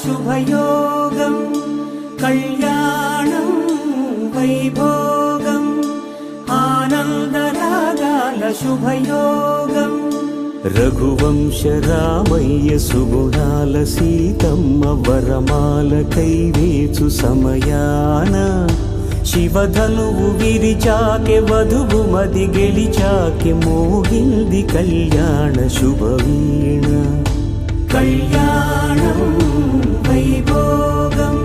శుభయోగం కళ్యాణం వైభోగం ఆనందరాగాల శుభయోగం రఘువంశ రామయ్య సుగుణాల సీతమ్మ వరమాల కైవేచు సమయాన శివధనువు విరిచాకె వధువు మది గెలిచాకె మోగింది కళ్యాణ శుభవీణ కళ్యాణం వైభోగం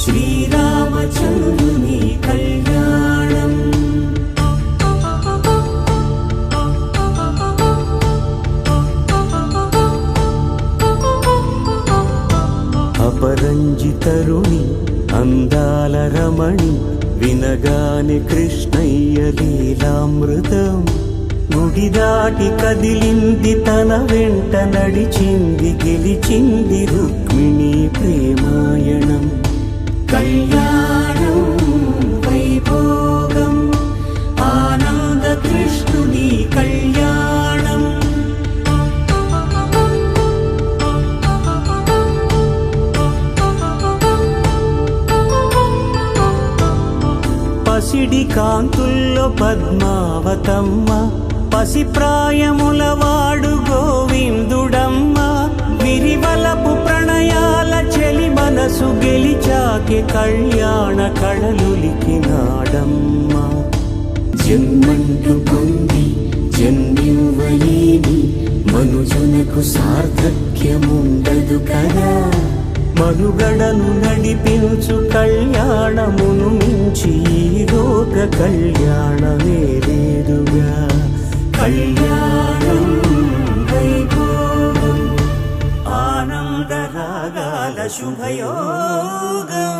శ్రీరామచంద్రుని కళ్యాణం అపరంజితరుణి అందాల రమణి వినగానే కృష్ణయ్య లీలామృతం గుడి దాటి కదిలింది తన వెంట నడిచింది గెలిచింది రుక్మిణి ప్రేమాయణం కళ్యాణం వైభోగం ఆనంద కృష్ణుని కళ్యాణం పసిడి కాంతుల్లో పద్మావతమ్మ పసిప్రాయముల వాడు గోవిందుడమ్మ విరివలపు ప్రణయాల చెలి మనసు గెలిచాకె కళ్యాణ కళలులికినాడమ్మ జన్మంటు పొంది జన్మివ్వలేని మనుజునకు సార్థక్యముండదు కదా మనుగడను నడిపించు కళ్యాణమును మించి ఈ లోక కళ్యాణమే లేదుగా కళ్యాణం వైభోగం ఆనందరాగాల శుభయోగం